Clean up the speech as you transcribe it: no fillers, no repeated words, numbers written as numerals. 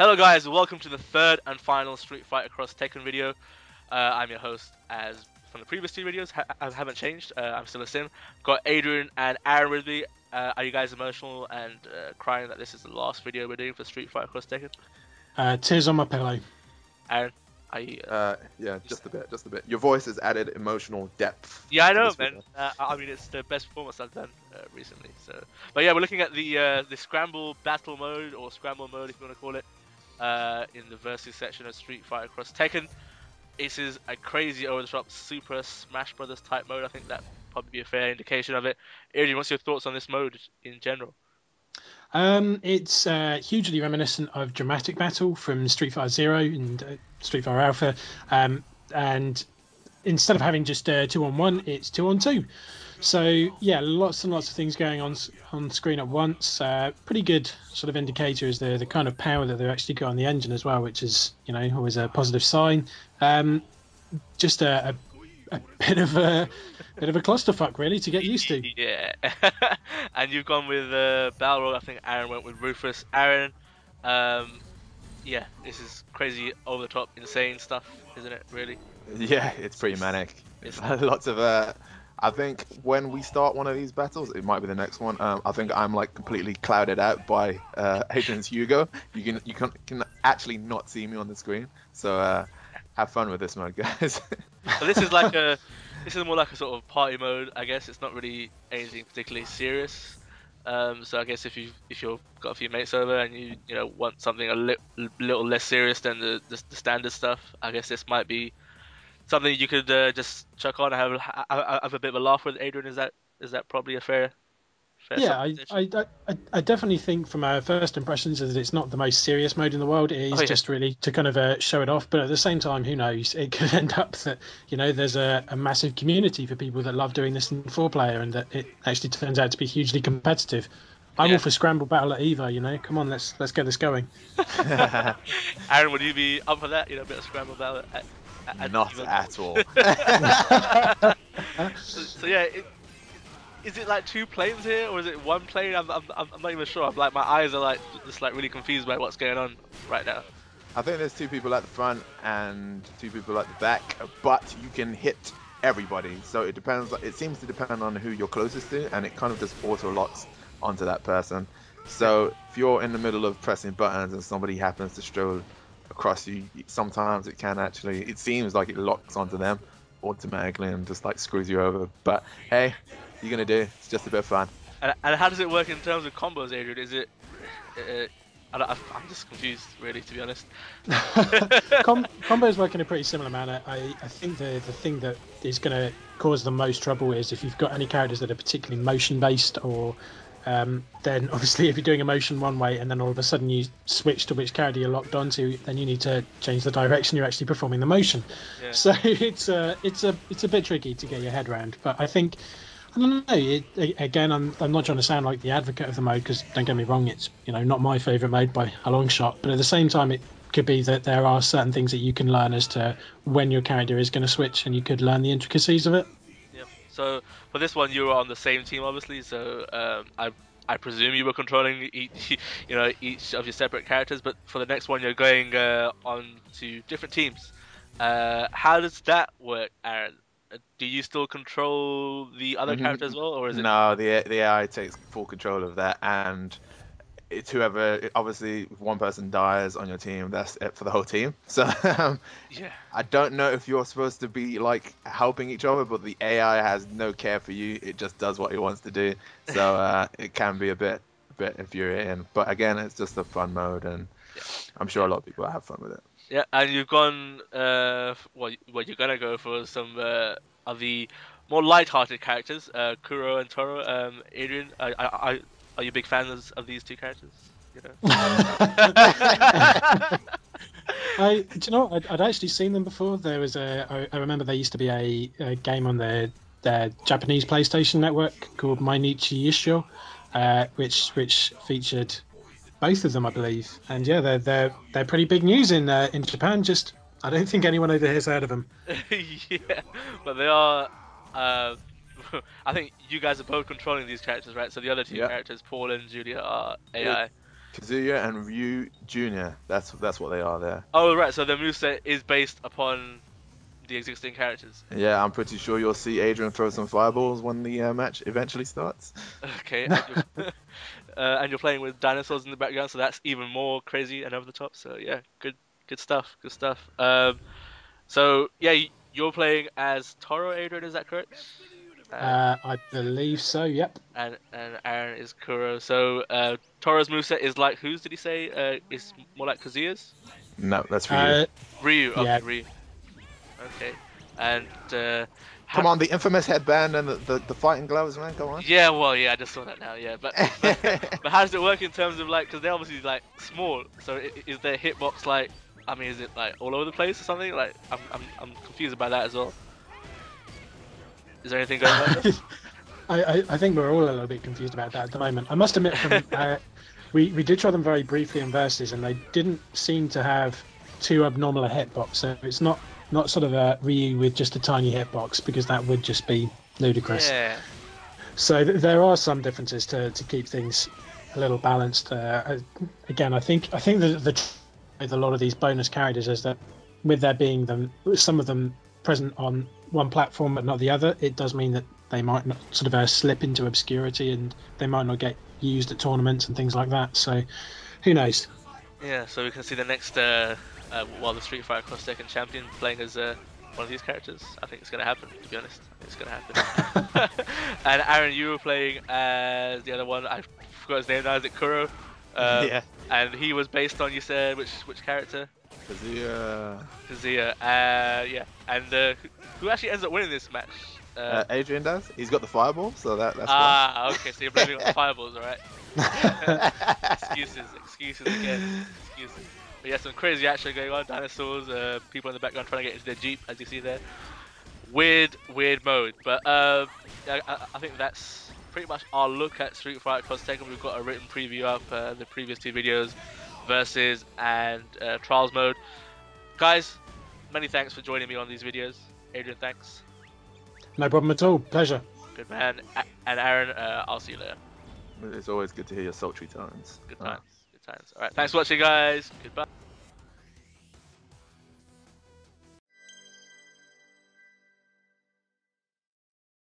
Hello guys, welcome to the third and final Street Fighter Cross Tekken video. I'm your host, as from the previous two videos, I haven't changed. I'm still Asim. Got Adrian and Aaron with me. Are you guys emotional and crying that this is the last video we're doing for Street Fighter Cross Tekken? Tears on my pillow. Aaron, are you? Yeah, just a bit. Your voice has added emotional depth. Yeah, I know, man. I mean, it's the best performance I've done recently. So, but yeah, we're looking at the Scramble battle mode, or Scramble mode, if you want to call it. In the versus section of Street Fighter Cross Tekken. This is a crazy over-the-top Super Smash Brothers type mode. I think that probably be a fair indication of it. Adrian, what's your thoughts on this mode in general? It's hugely reminiscent of Dramatic Battle from Street Fighter Zero and Street Fighter Alpha, and instead of having just 2-on-1, it's 2-on-2. So yeah, lots and lots of things going on screen at once. Pretty good sort of indicator is the kind of power that they've actually got on the engine as well, which is always a positive sign. Just a bit of a clusterfuck really to get used to. Yeah, and you've gone with Balrog. I think Aaron went with Rufus. Aaron, yeah, this is crazy, over the top, insane stuff, isn't it? Really? Yeah, it's pretty manic. It's lots of I think when we start one of these battles, it might be the next one. I think I'm like completely clouded out by Adrian's Hugo. You can actually not see me on the screen. So have fun with this mode, guys. So this is like this is more like a sort of party mode, I guess. It's not really anything particularly serious. So I guess if you've got a few mates over and you want something a little less serious than the standard stuff, I guess this might be something you could just chuck on and have a bit of a laugh with. Adrian, is that probably a fair yeah, I definitely think from our first impressions that it's not the most serious mode in the world. It is just really to kind of show it off. But at the same time, who knows? It could end up that there's a massive community for people that love doing this in 4-player, and that it actually turns out to be hugely competitive. I'm all for Scramble Battle at EVA. Come on, let's get this going. Aaron, would you be up for that? A bit of Scramble Battle Not at all. So yeah, is it like two planes here, or is it one plane? I'm not even sure. My eyes are just really confused by what's going on right now. I think there's two people at the front and two people at the back, but you can hit everybody. So it depends. It seems to depend on who you're closest to, and it kind of just auto locks onto that person. So if you're in the middle of pressing buttons and somebody happens to stroll across you, sometimes it can actually, it seems like it locks onto them automatically and just like screws you over. But hey, you're gonna do, it's just a bit of fun. And how does it work in terms of combos, Adrian? Is it I'm just confused, really, to be honest. Combos work in a pretty similar manner. I think the thing that is going to cause the most trouble is if you've got any characters that are particularly motion based, or then obviously if you're doing a motion one way and then all of a sudden you switch to which character you're locked onto, then you need to change the direction you're actually performing the motion. Yeah. So it's a bit tricky to get your head around. But I think, I don't know, again, I'm not trying to sound like the advocate of the mode, because don't get me wrong, it's not my favourite mode by a long shot, but at the same time it could be that there are certain things that you can learn as to when your character is going to switch, and you could learn the intricacies of it. Yeah. So for this one, you were on the same team, obviously. So I presume you were controlling each of your separate characters. But for the next one, you're going on to different teams. How does that work, Aaron? Do you still control the other character as well, or is it? No, the AI takes full control of that, and it's whoever. Obviously, if one person dies on your team, that's it for the whole team. So yeah, I don't know if you're supposed to be like helping each other, but the AI has no care for you. It just does what it wants to do. So it can be a bit infuriating. But again, it's just a fun mode, and I'm sure a lot of people have fun with it. Yeah, and you've gone. You're gonna go for some of the more light-hearted characters, Kuro and Toro. Adrian, are you big fans of these two characters? I'd actually seen them before. There was I remember there used to be a game on the Japanese PlayStation network called Mainichi Yisho, which featured both of them, I believe. And yeah, they're pretty big news in Japan. Just I don't think anyone over here has heard of them. Yeah, but they are. I think you guys are both controlling these characters, right? So the other two characters, Paul and Julia, are AI. Kazuya and Ryu Jr. That's what they are there. Oh right, so the moveset is based upon the existing characters. Yeah, I'm pretty sure you'll see Adrian throw some fireballs when the match eventually starts. Okay, and you're playing with dinosaurs in the background, so that's even more crazy and over the top. So yeah, good stuff, good stuff. So yeah, you're playing as Toro, Adrian, is that correct? I believe so. Yep. And Aaron is Kuro. So Toro's moveset is like whose did he say? It's more like Kazuya's? No, that's Ryu. Ryu. Okay, Yeah. Ryu. Okay. And Come on, the infamous headband and the fighting gloves, man. Come on. yeah, well, yeah, I just saw that now. Yeah, but how does it work in terms of like, because they're obviously like small. So is their hitbox like? I mean, is it like all over the place or something? Like, I'm confused about that as well. Is there anything going on there? I think we're all a little bit confused about that at the moment. I must admit, we did try them very briefly in Versus, and they didn't seem to have too abnormal a hitbox. So it's not sort of a Ryu with just a tiny hitbox, because that would just be ludicrous. Yeah. So there are some differences to keep things a little balanced. Again, I think the with a lot of these bonus characters is that with there being some of them present on one platform but not the other, it does mean that they might not sort of slip into obscurity, and they might not get used at tournaments and things like that. So who knows? Yeah, so we can see the next the Street Fighter Cross Tekken champion playing as one of these characters. I think it's going to happen, to be honest. I think it's going to happen. And Aaron, you were playing as the other one. I forgot his name now. Is it Kuro? Yeah. And he was based on, you said, which character? Kazuya. Kazuya. Yeah. And who actually ends up winning this match? Adrian does. He's got the fireball, so that's why. Okay, so you're blaming on the fireballs, alright? Excuses again. Excuses. But yeah, some crazy action going on. Dinosaurs, people in the background trying to get into their Jeep, as you see there. Weird mode. But I think that's pretty much our look at Street Fighter Cross Tekken. We've got a written preview up, the previous two videos, Versus and Trials mode. Guys, many thanks for joining me on these videos. Adrian, thanks. No problem at all. Pleasure. Good man. And Aaron, I'll see you later. It's always good to hear your sultry tones. Good times. Good times. Alright, thanks for watching, guys. Goodbye.